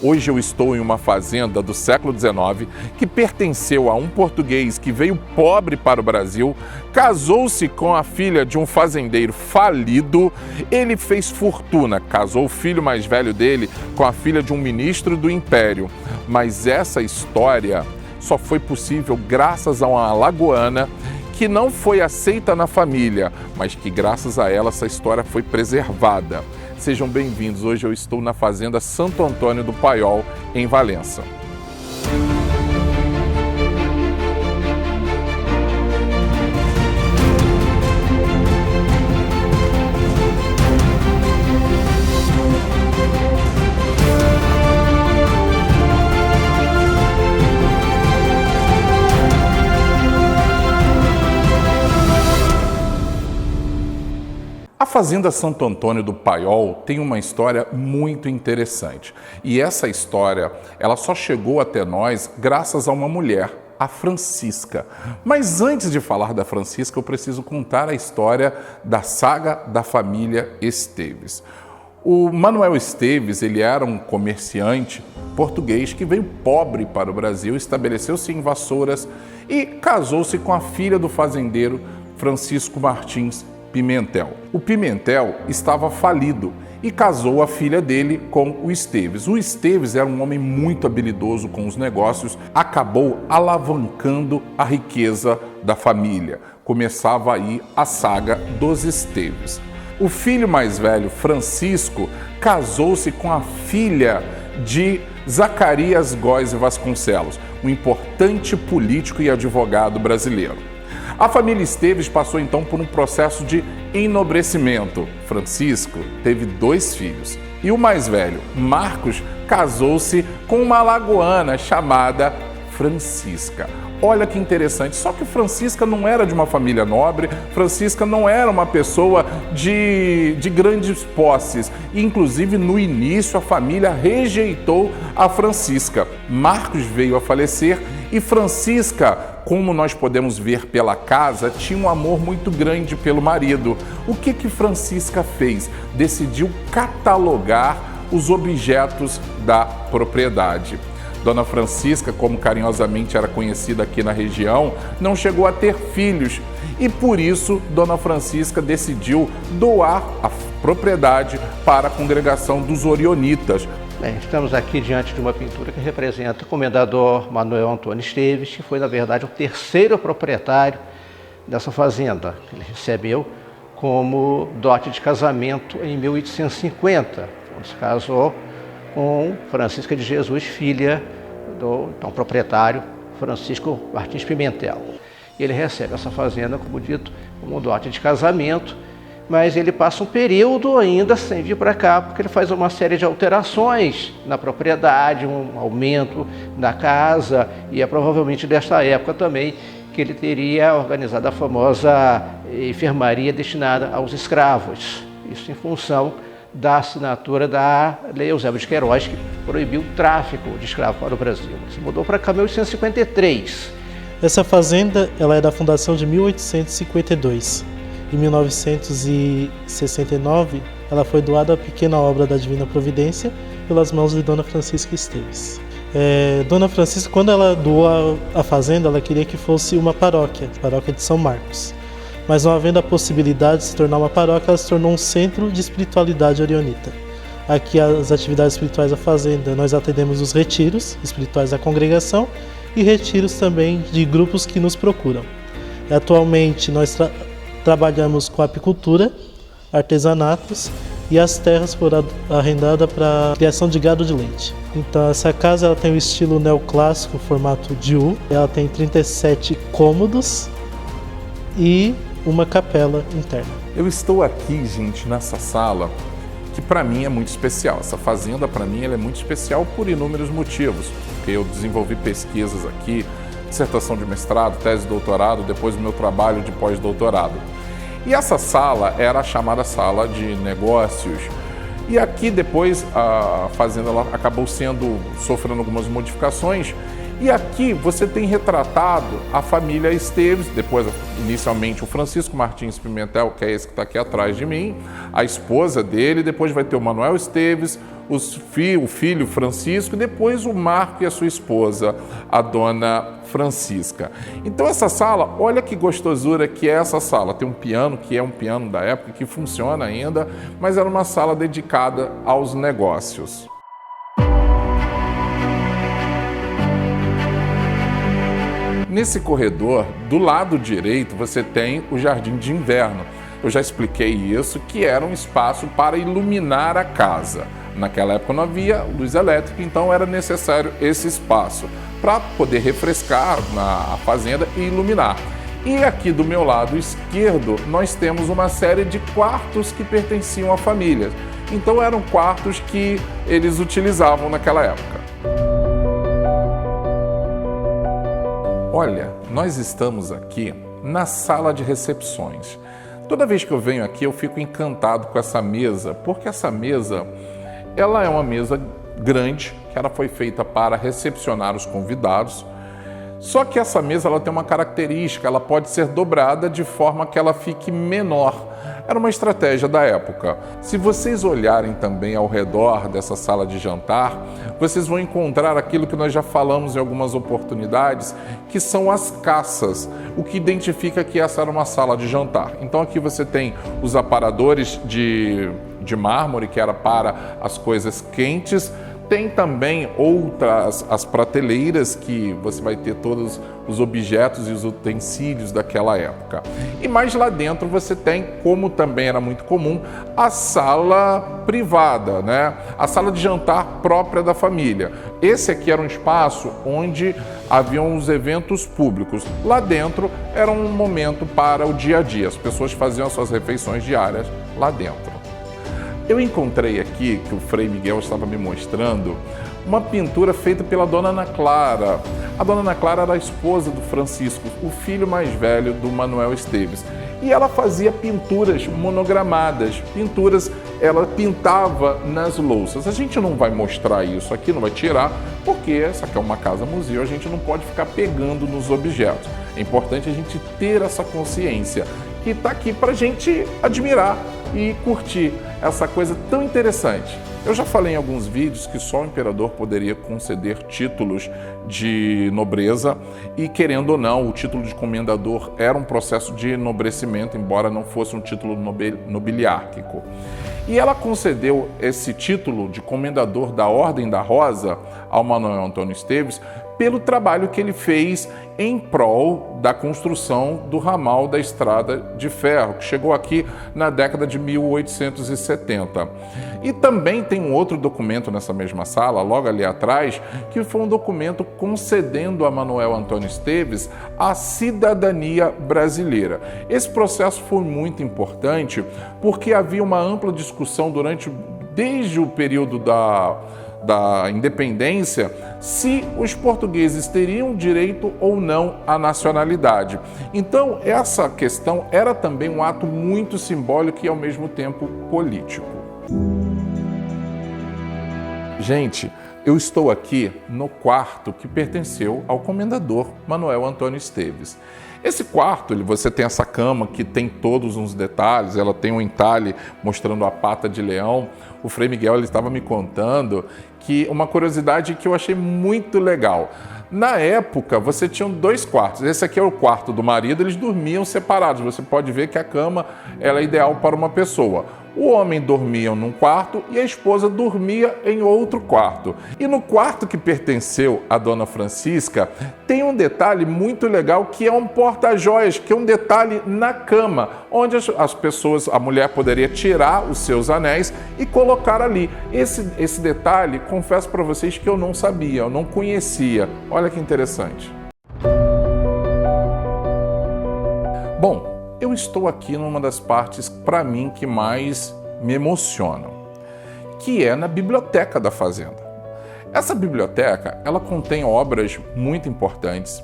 Hoje eu estou em uma fazenda do século XIX que pertenceu a um português que veio pobre para o Brasil, casou-se com a filha de um fazendeiro falido, ele fez fortuna, casou o filho mais velho dele com a filha de um ministro do Império. Mas essa história só foi possível graças a uma alagoana que não foi aceita na família, mas que graças a ela essa história foi preservada. Sejam bem-vindos, hoje eu estou na Fazenda Santo Antônio do Paiol, em Valença. A Fazenda Santo Antônio do Paiol tem uma história muito interessante. E essa história, ela só chegou até nós graças a uma mulher, a Francisca. Mas antes de falar da Francisca, eu preciso contar a história da saga da família Esteves. O Manuel Esteves, ele era um comerciante português que veio pobre para o Brasil, estabeleceu-se em Vassouras e casou-se com a filha do fazendeiro Francisco Martins Pimentel. O Pimentel estava falido e casou a filha dele com o Esteves. O Esteves era um homem muito habilidoso com os negócios, acabou alavancando a riqueza da família. Começava aí a saga dos Esteves. O filho mais velho, Francisco, casou-se com a filha de Zacarias Góes Vasconcelos, um importante político e advogado brasileiro. A família Esteves passou então por um processo de enobrecimento. Francisco teve 2 filhos e o mais velho, Marcos, casou-se com uma alagoana chamada Francisca. Olha que interessante, só que Francisca não era de uma família nobre, Francisca não era uma pessoa de grandes posses. Inclusive, no início, a família rejeitou a Francisca. Marcos veio a falecer e Francisca, como nós podemos ver pela casa, tinha um amor muito grande pelo marido. O que Francisca fez? Decidiu catalogar os objetos da propriedade. Dona Francisca, como carinhosamente era conhecida aqui na região, não chegou a ter filhos e por isso Dona Francisca decidiu doar a propriedade para a congregação dos Orionitas. Bem, estamos aqui diante de uma pintura que representa o comendador Manuel Antônio Esteves, que foi, na verdade, o 3º proprietário dessa fazenda. Ele recebeu como dote de casamento em 1850, quando se casou com Francisca de Jesus, filha do então, proprietário Francisco Martins Pimentel. Ele recebe essa fazenda, como dito, como dote de casamento, mas ele passa um período ainda sem vir para cá, porque ele faz uma série de alterações na propriedade, um aumento da casa, e é provavelmente desta época também que ele teria organizado a famosa enfermaria destinada aos escravos. Isso em função da assinatura da Lei Eusébio de Queiroz, que proibiu o tráfico de escravos para o Brasil. Se mudou para cá em 1853. Essa fazenda ela é da fundação de 1852. Em 1969, ela foi doada à Pequena Obra da Divina Providência pelas mãos de Dona Francisca Esteves. Dona Francisca, quando ela doou a fazenda, ela queria que fosse uma paróquia de São Marcos. Mas não havendo a possibilidade de se tornar uma paróquia, ela se tornou um centro de espiritualidade orionita. Aqui as atividades espirituais da fazenda, nós atendemos os retiros espirituais da congregação e retiros também de grupos que nos procuram. Atualmente nós trabalhamos com apicultura, artesanatos e as terras foram arrendadas para criação de gado de leite. Então essa casa ela tem o estilo neoclássico, formato de U, ela tem 37 cômodos e uma capela interna. Eu estou aqui, gente, nessa sala que para mim é muito especial. Essa fazenda para mim ela é muito especial por inúmeros motivos, porque eu desenvolvi pesquisas aqui, dissertação de mestrado, tese de doutorado, depois do meu trabalho de pós-doutorado. E essa sala era a chamada sala de negócios. E aqui depois a fazenda ela acabou sofrendo algumas modificações E aqui você tem retratado a família Esteves, depois inicialmente o Francisco Martins Pimentel, que é esse que está aqui atrás de mim, a esposa dele, depois vai ter o Manuel Esteves, o filho Francisco, e depois o Marco e a sua esposa, a dona Francisca. Então essa sala, olha que gostosura que é essa sala. Tem um piano, que é um piano da época, que funciona ainda, mas era uma sala dedicada aos negócios. Nesse corredor, do lado direito, você tem o Jardim de Inverno. Eu já expliquei isso, que era um espaço para iluminar a casa. Naquela época não havia luz elétrica, então era necessário esse espaço para poder refrescar a fazenda e iluminar. E aqui do meu lado esquerdo, nós temos uma série de quartos que pertenciam à família. Então eram quartos que eles utilizavam naquela época. Olha, nós estamos aqui na sala de recepções. Toda vez que eu venho aqui, eu fico encantado com essa mesa, porque essa mesa, ela é uma mesa grande, que ela foi feita para recepcionar os convidados. Só que essa mesa ela tem uma característica, ela pode ser dobrada de forma que ela fique menor. Era uma estratégia da época. Se vocês olharem também ao redor dessa sala de jantar, vocês vão encontrar aquilo que nós já falamos em algumas oportunidades, que são as caças, o que identifica que essa era uma sala de jantar. Então aqui você tem os aparadores de mármore, que era para as coisas quentes. Tem também as prateleiras, que você vai ter todos os objetos e os utensílios daquela época. E mais lá dentro você tem, como também era muito comum, a sala privada, né? A sala de jantar própria da família. Esse aqui era um espaço onde haviam os eventos públicos. Lá dentro era um momento para o dia a dia. As pessoas faziam as suas refeições diárias lá dentro. Eu encontrei aqui, que o Frei Miguel estava me mostrando, uma pintura feita pela Dona Ana Clara. A Dona Ana Clara era a esposa do Francisco, o filho mais velho do Manuel Esteves. E ela fazia pinturas monogramadas, ela pintava nas louças. A gente não vai mostrar isso aqui, não vai tirar, porque essa aqui é uma casa-museu, a gente não pode ficar pegando nos objetos. É importante a gente ter essa consciência, que está aqui para a gente admirar e curtir essa coisa tão interessante. Eu já falei em alguns vídeos que só o imperador poderia conceder títulos de nobreza e, querendo ou não, o título de comendador era um processo de enobrecimento, embora não fosse um título nobiliárquico. E ela concedeu esse título de comendador da Ordem da Rosa ao Manuel Antônio Esteves pelo trabalho que ele fez em prol da construção do ramal da Estrada de Ferro, que chegou aqui na década de 1870. E também tem um outro documento nessa mesma sala, logo ali atrás, que foi um documento concedendo a Manuel Antônio Esteves a cidadania brasileira. Esse processo foi muito importante porque havia uma ampla discussão desde o período da independência, se os portugueses teriam direito ou não à nacionalidade. Então, essa questão era também um ato muito simbólico e, ao mesmo tempo, político. Gente, eu estou aqui no quarto que pertenceu ao comendador Manuel Antônio Esteves. Esse quarto, você tem essa cama que tem todos uns detalhes, ela tem um entalhe mostrando a pata de leão. O Frei Miguel ele estava me contando que uma curiosidade que eu achei muito legal. Na época, você tinha 2 quartos. Esse aqui é o quarto do marido, eles dormiam separados. Você pode ver que a cama ela é ideal para uma pessoa. O homem dormia num quarto e a esposa dormia em outro quarto. E no quarto que pertenceu à Dona Francisca, tem um detalhe muito legal que é um porta-joias, que é um detalhe na cama, onde as pessoas, a mulher poderia tirar os seus anéis e colocar ali. Esse detalhe, confesso para vocês que eu não sabia, eu não conhecia. Olha que interessante. Bom, eu estou aqui numa das partes, para mim, que mais me emocionam, que é na biblioteca da fazenda. Essa biblioteca, ela contém obras muito importantes,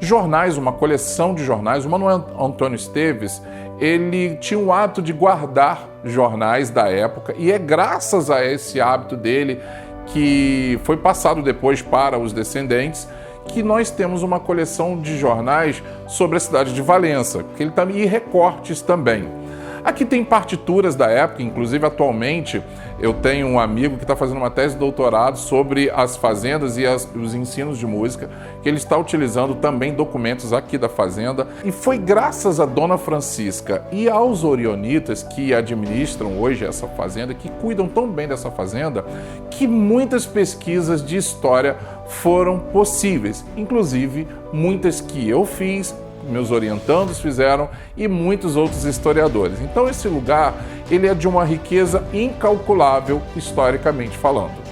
jornais, uma coleção de jornais. O Manuel Antônio Esteves, ele tinha o hábito de guardar jornais da época e é graças a esse hábito dele, que foi passado depois para os descendentes, que nós temos uma coleção de jornais sobre a cidade de Valença, que ele também e recortes também. Aqui tem partituras da época, inclusive atualmente eu tenho um amigo que está fazendo uma tese de doutorado sobre as fazendas e os ensinos de música, que ele está utilizando também documentos aqui da fazenda. E foi graças a Dona Francisca e aos orionitas que administram hoje essa fazenda, que cuidam tão bem dessa fazenda, que muitas pesquisas de história foram possíveis, inclusive muitas que eu fiz, meus orientandos fizeram e muitos outros historiadores. Então esse lugar, ele é de uma riqueza incalculável historicamente falando.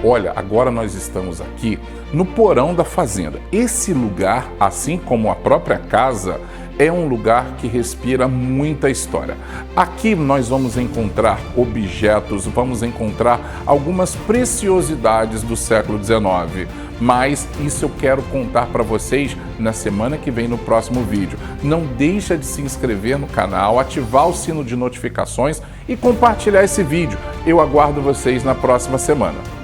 Olha, agora nós estamos aqui no porão da fazenda. Esse lugar, assim como a própria casa, é um lugar que respira muita história. Aqui nós vamos encontrar objetos, vamos encontrar algumas preciosidades do século XIX. Mas isso eu quero contar para vocês na semana que vem no próximo vídeo. Não deixa de se inscrever no canal, ativar o sino de notificações e compartilhar esse vídeo. Eu aguardo vocês na próxima semana.